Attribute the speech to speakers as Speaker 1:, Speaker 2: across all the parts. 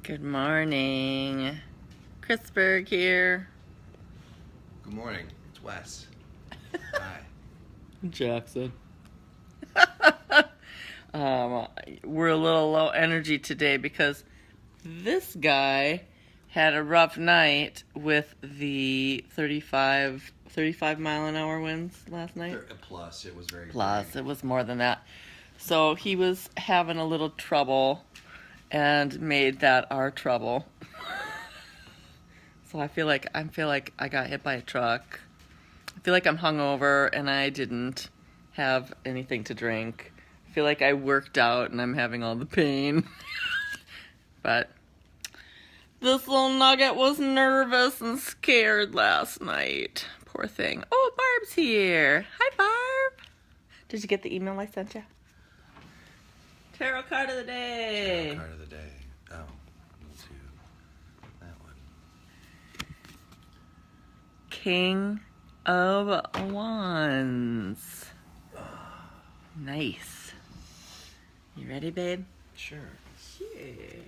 Speaker 1: Good morning. Chris Berg here.
Speaker 2: Good morning. It's Wes. Hi.
Speaker 3: Jackson.
Speaker 1: We're a little low energy today because this guy had a rough night with the 35 mile an hour winds last night.
Speaker 2: Plus, it was very
Speaker 1: Plus, it was more than that. So he was having a little trouble and made that our trouble. So I feel like I got hit by a truck. I feel like I'm hungover and I didn't have anything to drink. I feel like I worked out and I'm having all the pain. But this little nugget was nervous and scared last night. Poor thing. Oh, Barb's here. Hi, Barb. Did you get the email I sent you? Tarot card of the day.
Speaker 2: Tarot card of the day. Oh, let's do that one.
Speaker 1: King of Wands. Nice. You ready, babe?
Speaker 2: Sure.
Speaker 1: Yeah.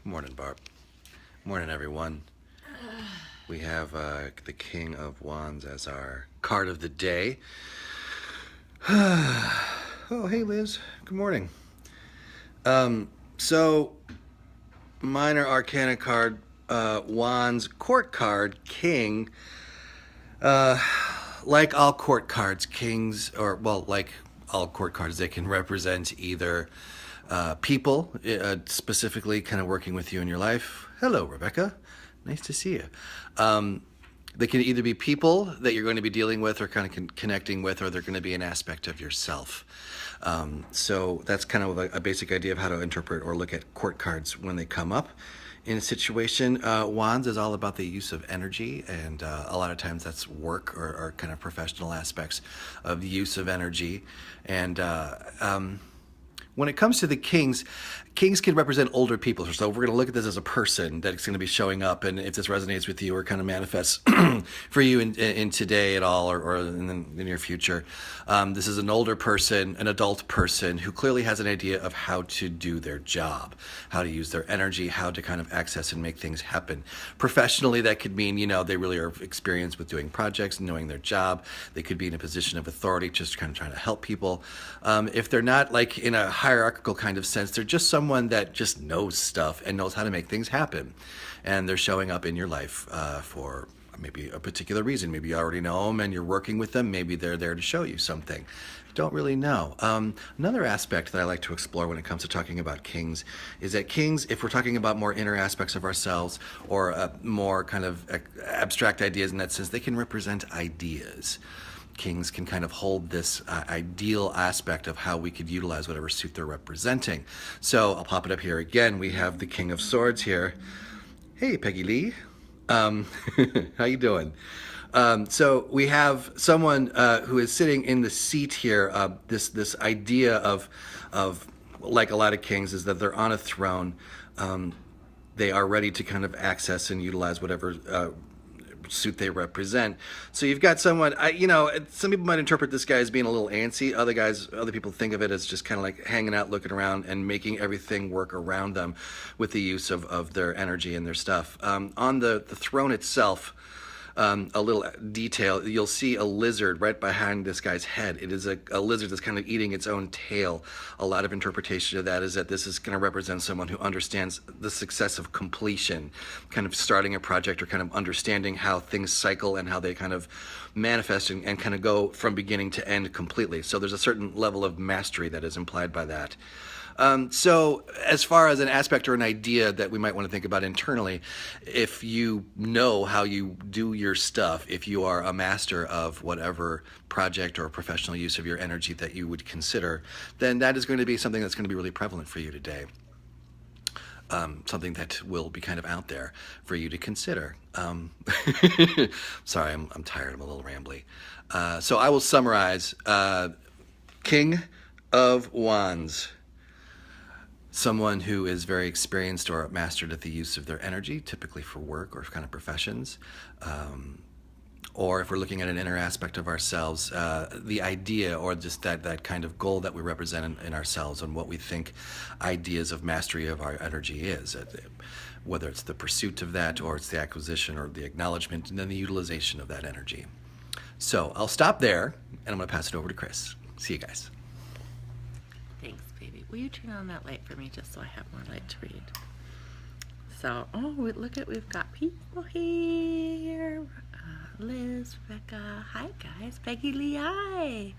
Speaker 2: Morning, Barb. Morning, everyone. We have the King of Wands as our card of the day. Oh, hey, Liz. Good morning. So, minor arcana card, Wands, court card, King. Like all court cards, kings, like all court cards, they can represent either people, specifically kind of working with you in your life. Hello, Rebecca. Nice to see you. They can either be people that you're going to be dealing with or kind of connecting with, or they're going to be an aspect of yourself. So that's kind of a basic idea of how to interpret or look at court cards when they come up in a situation. Wands is all about the use of energy, and a lot of times that's work or kind of professional aspects of the use of energy. And when it comes to the kings can represent older people. So we're going to look at this as a person that's going to be showing up, and if this resonates with you or kind of manifests for you in today at all or in the near future, this is an older person, an adult person who clearly has an idea of how to do their job, how to use their energy, how to kind of access and make things happen. Professionally, that could mean, they really are experienced with doing projects, knowing their job. They could be in a position of authority, just kind of trying to help people. If they're not like in a hierarchical kind of sense, they're just someone that just knows stuff and knows how to make things happen. And they're showing up in your life for maybe a particular reason. Maybe you already know them and you're working with them. Maybe they're there to show you something. Don't really know. Another aspect that I like to explore when it comes to talking about kings is that kings, if we're talking about more inner aspects of ourselves or more kind of abstract ideas in that sense, they can represent ideas. Kings can kind of hold this ideal aspect of how we could utilize whatever suit they're representing. So I'll pop it up here again. We have the King of Swords here. Hey, Peggy Lee. How you doing? So we have someone who is sitting in the seat here. This idea of like a lot of kings is that they're on a throne. They are ready to kind of access and utilize whatever suit they represent. So you've got someone, some people might interpret this guy as being a little antsy. Other people think of it as just kind of like hanging out, looking around, and making everything work around them with the use of their energy and their stuff. On the throne itself, a little detail, you'll see a lizard right behind this guy's head. It is a lizard that's kind of eating its own tail. A lot of interpretation of that is that this is going to represent someone who understands the success of completion, kind of starting a project or kind of understanding how things cycle and how they kind of manifest and kind of go from beginning to end completely. So there's a certain level of mastery that is implied by that. So as far as an aspect or an idea that we might want to think about internally, if you know how you do your stuff, if you are a master of whatever project or professional use of your energy that you would consider, then that is going to be something that's going to be really prevalent for you today. Something that will be kind of out there for you to consider. Sorry, I'm tired. I'm a little rambly. So I will summarize. King of Wands. Someone who is very experienced or mastered at the use of their energy, typically for work or kind of professions, or if we're looking at an inner aspect of ourselves, the idea or just that kind of goal that we represent in ourselves and what we think ideas of mastery of our energy is. Whether it's the pursuit of that or it's the acquisition or the acknowledgement and then the utilization of that energy. So I'll stop there and I'm going to pass it over to Chris. See you guys.
Speaker 1: Thanks, baby. Will you turn on that light for me just so I have more light to read? So, oh, look at, we've got people here. Liz, Rebecca, hi guys. Peggy Lee, hi.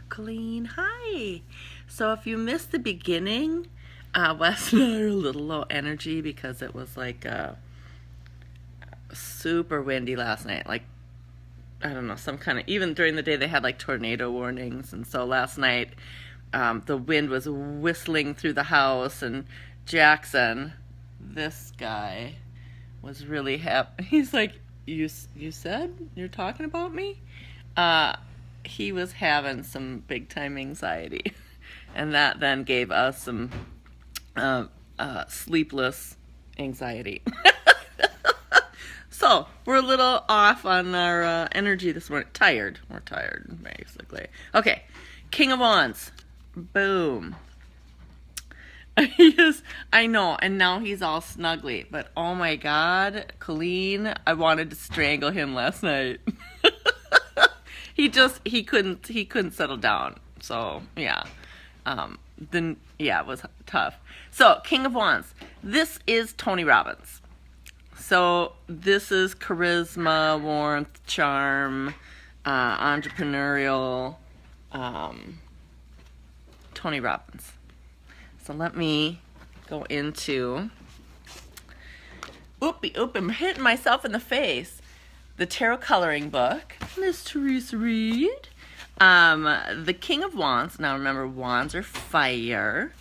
Speaker 1: Colleen, hi. So if you missed the beginning, Wes and I are a little low energy because it was like super windy last night. Like, I don't know, some kind of, even during the day they had like tornado warnings. And so last night the wind was whistling through the house and Jackson, this guy, was really happy. He's like, you said you're talking about me? He was having some big time anxiety. And that then gave us some sleepless anxiety. So we're a little off on our energy this morning. Tired. We're tired, basically. Okay. King of Wands. Boom. I know, and now he's all snuggly. But oh my God, Colleen, I wanted to strangle him last night. he couldn't settle down. So yeah. It was tough. So, King of Wands. This is Tony Robbins. So, this is charisma, warmth, charm, entrepreneurial, Tony Robbins. So, let me go into, I'm hitting myself in the face. The Tarot Coloring Book, Miss Teresa Reed. The King of Wands, now remember, wands are fire,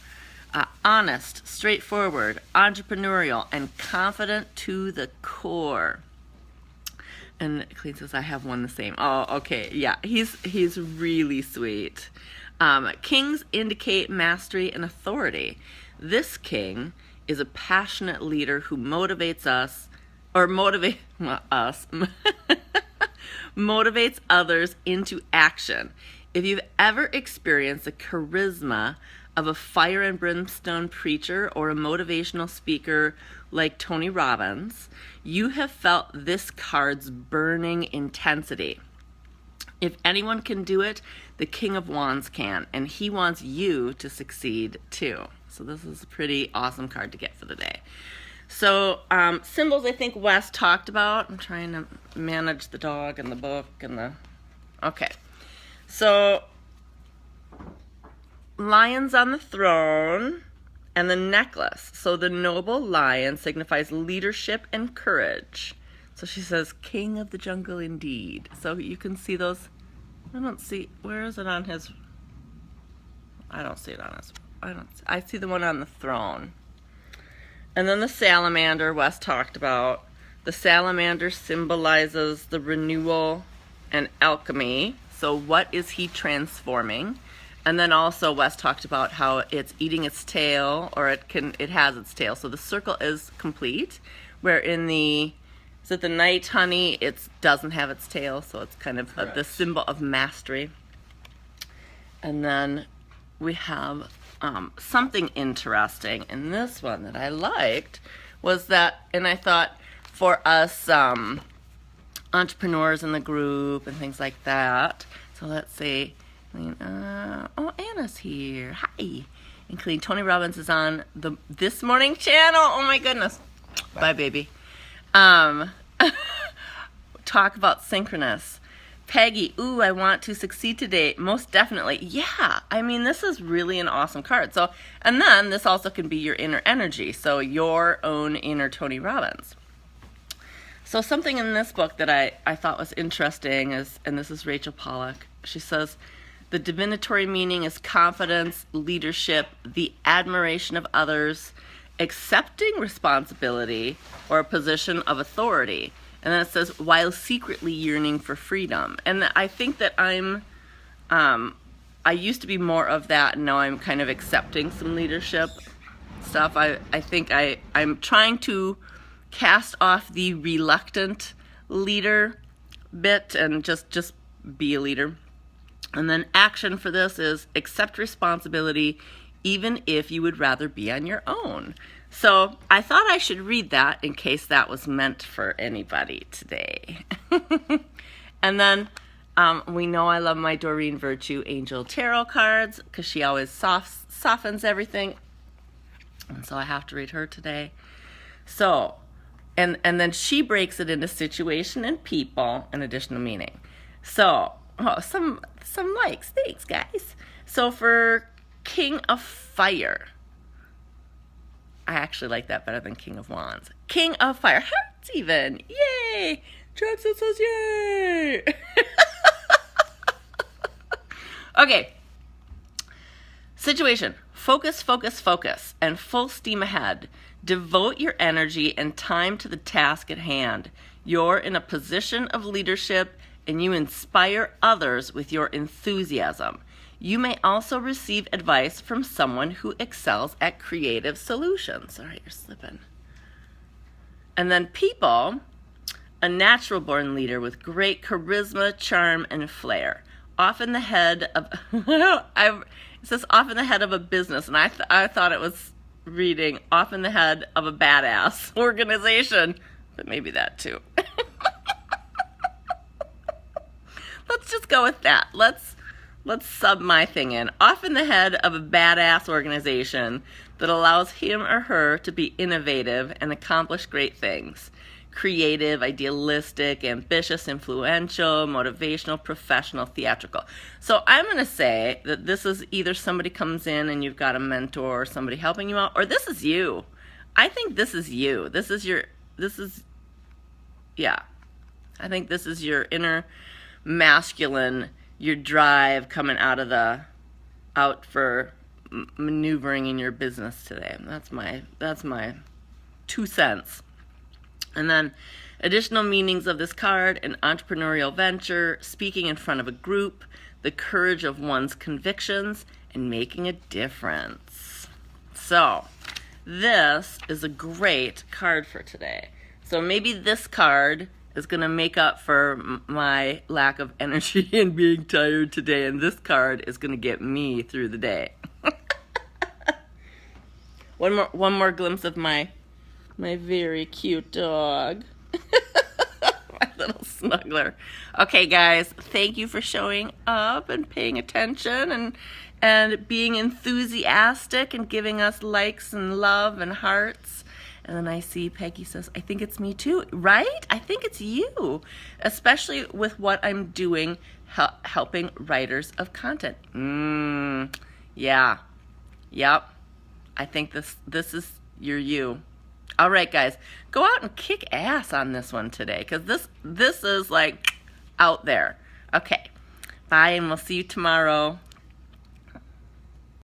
Speaker 1: honest, straightforward, entrepreneurial, and confident to the core. And Clean says, I have one the same. Oh, okay, yeah, he's really sweet. Kings indicate mastery and authority. This king is a passionate leader who motivates motivates others into action. If you've ever experienced the charisma of a fire and brimstone preacher or a motivational speaker like Tony Robbins, you have felt this card's burning intensity. If anyone can do it, the King of Wands can, and he wants you to succeed too. So this is a pretty awesome card to get for the day. So, symbols I think Wes talked about. I'm trying to manage the dog and the book and the... Okay. So, lions on the throne and the necklace. So, the noble lion signifies leadership and courage. So, she says, King of the jungle indeed. So, you can see those... I don't see... Where is it on his... I don't see it on his... I see the one on the throne. And then the salamander Wes talked about. The salamander symbolizes the renewal and alchemy. So what is he transforming? And then also Wes talked about how it's eating its tail, or it has its tail. So the circle is complete. Where in the night honey, it doesn't have its tail, so it's kind of the symbol of mastery. And then we have something interesting in this one that I liked was that, and I thought for us entrepreneurs in the group and things like that. So let's see. Anna's here. Hi. And Clean. Tony Robbins is on the This Morning channel. Oh my goodness. Bye, baby. Talk about synchronous. Peggy, ooh, I want to succeed today. Most definitely. Yeah, I mean, this is really an awesome card. So, and then this also can be your inner energy. So your own inner Tony Robbins. So something in this book that I thought was interesting is, and this is Rachel Pollack, she says, the divinatory meaning is confidence, leadership, the admiration of others, accepting responsibility, or a position of authority. And then it says, while secretly yearning for freedom. And I think that I used to be more of that, and now I'm kind of accepting some leadership stuff. I think I'm trying to cast off the reluctant leader bit and just be a leader. And then action for this is accept responsibility even if you would rather be on your own. So I thought I should read that in case that was meant for anybody today. And then we know I love my Doreen Virtue Angel Tarot cards because she always softens everything. And so I have to read her today. So, and then she breaks it into situation and people and additional meaning. So, some likes. Thanks, guys. So for King of Fire, I actually like that better than King of Wands. King of Fire, hearts even. Yay! Jackson says yay! Okay. Situation. Focus, focus, focus, and full steam ahead. Devote your energy and time to the task at hand. You're in a position of leadership and you inspire others with your enthusiasm. You may also receive advice from someone who excels at creative solutions. All right, you're slipping. And then people, a natural born leader with great charisma, charm, and flair. Often the head of, it says often the head of a business, and I thought it was reading often the head of a badass organization, but maybe that too. Let's just go with that. Let's sub my thing in. Often the head of a badass organization that allows him or her to be innovative and accomplish great things. Creative, idealistic, ambitious, influential, motivational, professional, theatrical. So I'm going to say that this is either somebody comes in and you've got a mentor or somebody helping you out, or this is you. I think this is you. I think this is your inner masculine, your drive coming out for maneuvering in your business today. That's my 2 cents. And then additional meanings of this card: an entrepreneurial venture, speaking in front of a group, the courage of one's convictions, and making a difference. So this is a great card for today. So maybe this card is going to make up for my lack of energy and being tired today, and this card is going to get me through the day. One more glimpse of my very cute dog. My little snuggler. Okay, guys, thank you for showing up and paying attention and being enthusiastic and giving us likes and love and hearts. And then I see Peggy says, I think it's me too, right? I think it's you, especially with what I'm doing, helping writers of content. Yeah. Yep. I think this is you. All right, guys, go out and kick ass on this one today, because this is like out there. Okay, bye, and we'll see you tomorrow.